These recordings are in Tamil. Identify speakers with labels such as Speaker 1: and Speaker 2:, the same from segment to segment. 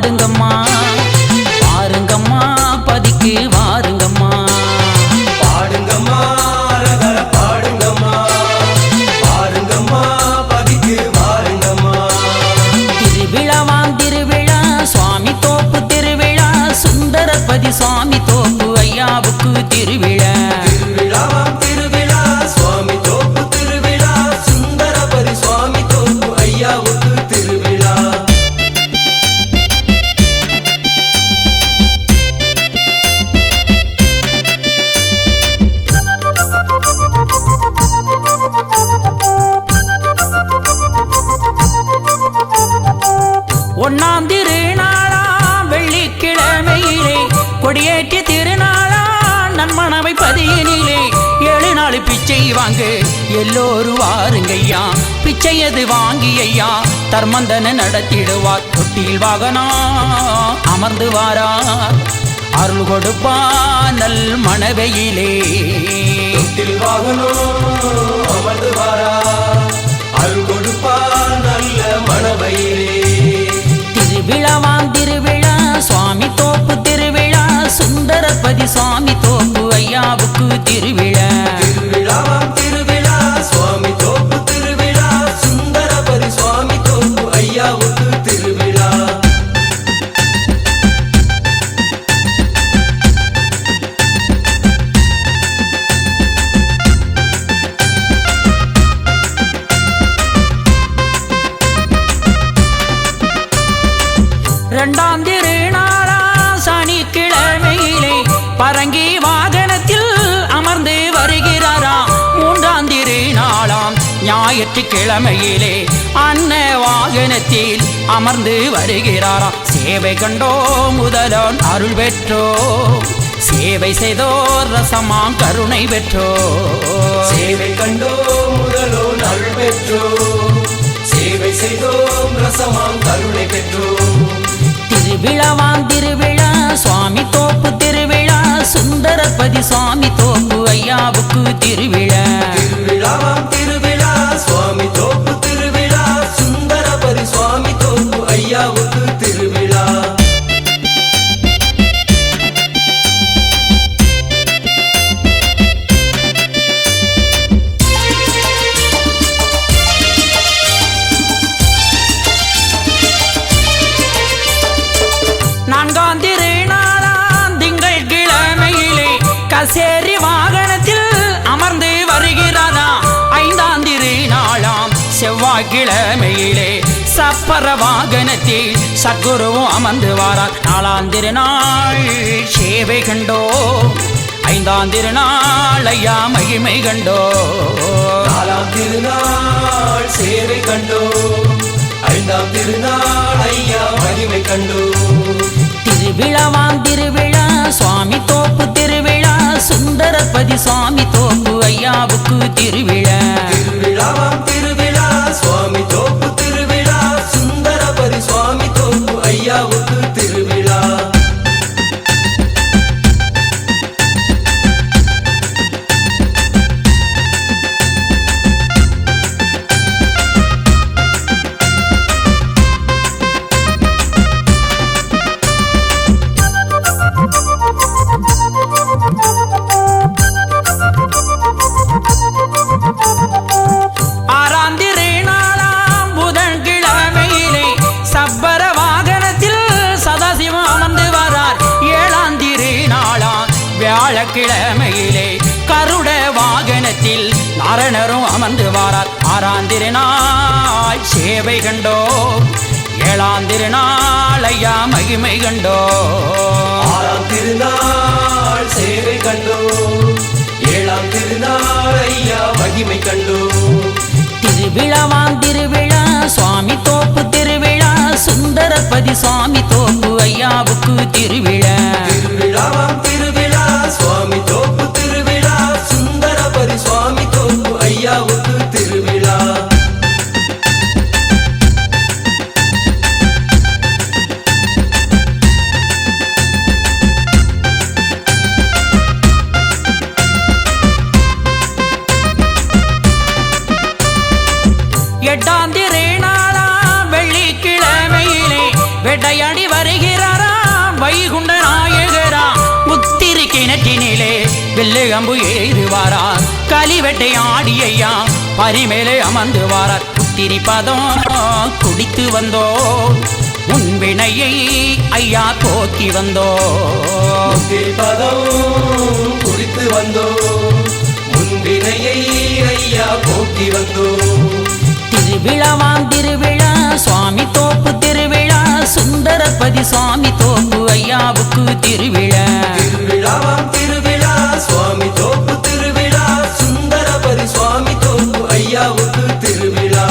Speaker 1: பாடுங்கம்மா பாருங்கம்மா பதிக்கு வாருங்கம்மா
Speaker 2: பாடுங்கம்மா ரகர பாடுங்கம்மா பாருங்கம்மா பதிக்கு வாருங்கம்மா
Speaker 1: திருவிழாவாம் திருவிழா சுவாமி தோப்பு திருவிழா சுந்தரபதி சுவாமி தோப்பு ஐயாவுக்கு திருவிழா
Speaker 2: திருவிழாவாம் திருவிழா சுவாமி தோப்பு திருவிழா சுந்தரபதி சுவாமி தோப்பு ஐயாவுக்கு திருவிழா
Speaker 1: ஒன்னாம் திருநாளாம் வெள்ளிக்கிழமையிலே கொடியேற்றி திருநாளாம் நன்மணவை பதியினிலே 7 நாள் பிச்சை வாங்க எல்லோரும் வாருங்கய்யா பிச்சையது வாங்கி ஐயா தர்மந்தன நடத்திடுவார் தொட்டில் வாகனா அமர்ந்து வாரார் அருள் கொடுப்பா நல் மணவையிலே
Speaker 2: தொட்டில் வாகனோ அமர்ந்து வாரா அருள் கொடுப்பா நல்ல மணவையிலே
Speaker 1: திருவிழாவாம் திருவிழா சுவாமி தோப்பு திருவிழா சுந்தரபதி சுவாமி தோப்பு ஐயாவுக்கு திருவிழா
Speaker 2: திருவிழாவாம் திருவிழா சுவாமி தோப்பு திருவிழா சுந்தரபதி சுவாமி தோப்பு ஐயாவுக்கு திருவிழா
Speaker 1: இரண்டாம் திருநாளா சனிக்கிழமையிலே பரங்கி வாகனத்தில் அமர்ந்து வருகிறாராம் 3ஆம் திருநாளாம் ஞாயிற்றுக்கிழமையிலே அன்ன வாகனத்தில் அமர்ந்து வருகிறாராம் சேவை கண்டோ முதலான் அருள் பெற்றோ சேவை செய்தோர் ரசமாம் கருணை பெற்றோ
Speaker 2: சேவை கண்டோ முதலோ அருள் பெற்றோ சேவை செய்தோம் ரசமாம் கருணை பெற்றோம்
Speaker 1: திருவிழாவாம் திருவிழா சுவாமி தோப்பு திருவிழா சுந்தரபதி சுவாமி தோப்பு ஐயாவுக்கு திருவிழா
Speaker 2: திருவிழாவாம் திருவிழா சுவாமி தோப்பு திருவிழா சுந்தரபதி சுவாமி தோப்பு ஐயாவுக்கு திருவிழா
Speaker 1: நான்காம் திருநாளாம் திங்கள் கிழமையிலே கசேரி வாகனத்தில் அமர்ந்து வருகிறாரா 5ஆம் திருநாளாம் செவ்வாய்க்கிழமையிலே சப்பர வாகனத்தில் சத்குருவும் அமர்ந்து வாரார் 4ஆம் திருநாள் சேவை கண்டோ 5ஆம் திருநாள் ஐயா மகிமை கண்டோ
Speaker 2: 4ஆம் திருநாள் சேவை கண்டோ 5ஆம் திருநாள் ஐயா மகிமை கண்டோ
Speaker 1: திருவிழாவாம் திருவிழா சுவாமி தோப்பு திருவிழா சுந்தரபதி சுவாமி தோப்பு ஐயாவுக்கு திருவிழா
Speaker 2: திருவிழாவாம் திருவிழா சுவாமி தோப்பு திருவிழா சுந்தரபதி சுவாமி தோப்பு ஐயாவுக்கு திருவிழா
Speaker 1: கிழமையிலே கருட வாகனத்தில் நாரணரும் அமர்ந்து வாரார் 6ஆம் திருநாள் சேவை கண்டோ 7ஆம் திருநாள் ஐயா மகிமை கண்டோ
Speaker 2: 6ஆம் திருநாள் சேவை கண்டோ 7ஆம் திருநாள் ஐயா மகிமை கண்டோ
Speaker 1: திருவிழாவாம் திருவிழா சுவாமி தோப்பு திருவிழா சுந்தரபதி சுவாமி தோப்பு ஐயாவுக்கு திருவிழா
Speaker 2: திருவிழாவாம் திருவிழா சுவாமி தோப்பு திருவிழா சுந்தரபதி சுவாமி தோப்பு ஐயாவுக்கு திருவிழா
Speaker 1: எட்டாம் திருநாளாம் வெள்ளிக்கிழமையிலே வேட்டையாடி வருகிறார் வயிற்றினிலே வெள்ளை அம்பு ஏறுவாரார் கலிவெட்டை ஆடியையா பரிமேலே அமர்ந்து வாரார் புத்திரி பதம் குடித்து வந்தோ உன் வினையை ஐயா போக்கி வந்தோ
Speaker 2: பதம் குடித்து வந்தோ உன் வினையை ஐயா போக்கி வந்தோ
Speaker 1: திருவிழாவாம் திருவிழா சுவாமி தோப்பு திருவிழா சுந்தரபதி சுவாமி தோப்பு ஐயாவுக்கு திருவிழா
Speaker 2: திருவிழாவாம் திருவிழா சுவாமி தோப்பு திருவிழா சுந்தரபதி சுவாமி தோப்பு ஐயாவுக்கு திருவிழா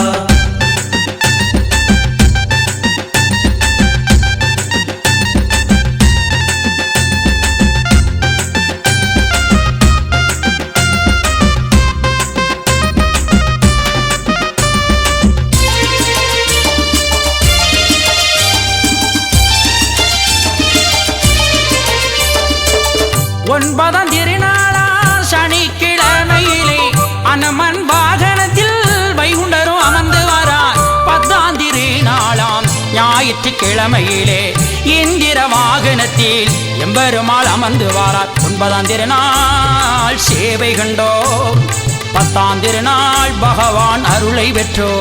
Speaker 1: ஒன்பதாம் திருநாளா சனிக்கிழமையிலே அனுமன் வாகனத்தில் வைகுண்டரும் அமர்ந்து வரார் 10ஆம் திருநாளாம் ஞாயிற்றுக்கிழமையிலே இந்திர வாகனத்தில் எம்பெருமாள் அமர்ந்து வாரார் 9ஆம் திருநாள் சேவை கண்டோ 10ஆம் திருநாள் பகவான் அருளை பெற்றோ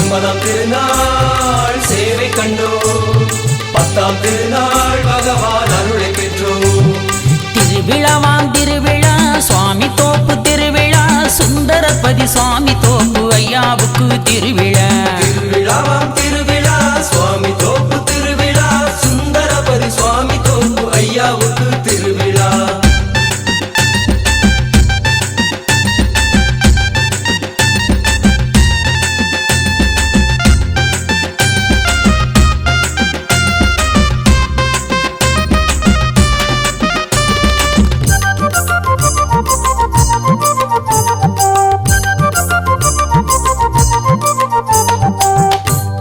Speaker 2: 9ஆம் திருநாள் சேவை கண்டோ 10ஆம் திருநாள் பகவான் அருளை பெற்றோ
Speaker 1: திருவிழாவாம் திருவிழா சுவாமி தோப்பு திருவிழா சுந்தரபதி சுவாமி தோப்பு ஐயாவுக்கு திருவிழா
Speaker 2: திருவிழாவாம் திருவிழா சுவாமி தோப்பு திருவிழா சுந்தரபதி சுவாமி தோப்பு ஐயாவுக்கு திருவிழா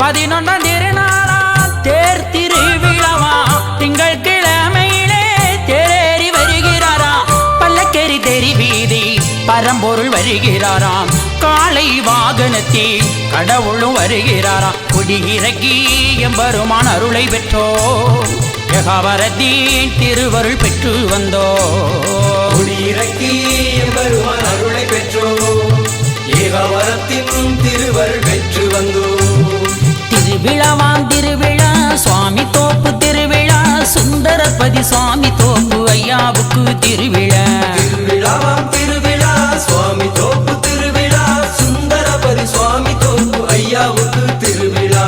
Speaker 1: பதினொன்றாம் திருநாளா தேர் திருவிழாவா திங்கள் கிழமையிலே தேரேறி வருகிறாரா பல்லக்கேரி தெரி வீதி பரம்பொருள் வருகிறாராம் காளை வாகனத்தில் கடவுளும் வருகிறாராம் குடியிறக்கி எம்பெருமான் அருளை பெற்றோ யகாவரத்தின் திருவருள் பெற்று வந்தோ
Speaker 2: குடியிறக்கி எம்பெருமான் அருளை பெற்றோ ஏகாவரத்தின் திருவருள் பெற்று வந்தோ
Speaker 1: திருவிழாவாம் திருவிழா சுவாமி தோப்பு திருவிழா சுந்தரபதி சுவாமி தோப்பு ஐயாவுக்கு திருவிழா
Speaker 2: திருவிழாவாம் திருவிழா சுவாமி தோப்பு திருவிழா சுந்தரபதி சுவாமி தோப்பு ஐயாவுக்கு திருவிழா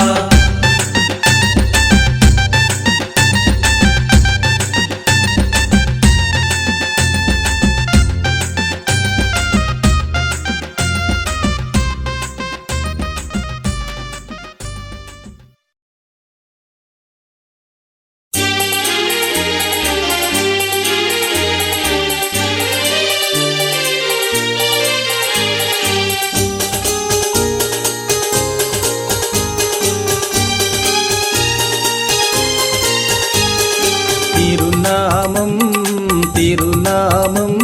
Speaker 3: திருநாமம்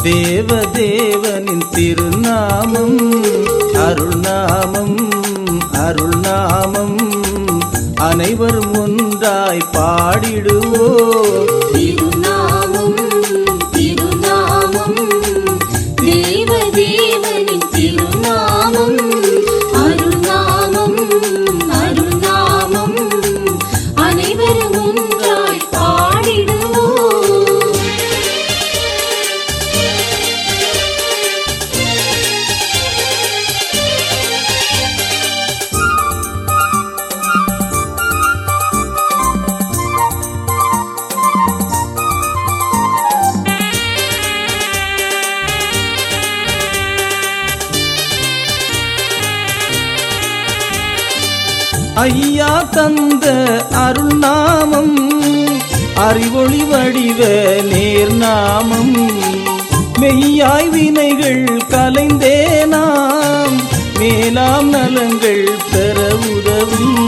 Speaker 3: தேவதேவனின் திருநாமம் அருள்நாமம் அனைவரும் ஒன்றாய் பாடிடுவோம்
Speaker 4: திருநாமம் தேவதேவனின் திருநாமம் அருள்நாமம் அனைவரும் ஒன்றாய் பாடிடுவோம்
Speaker 3: ஐயா தந்த அருள்நாமம் அறிவொளி வடிவ நேர்நாமம் மெய்யாய் வினைகள் கலைந்தே நாம் மேலாம் நலங்கள் பெற உதவும்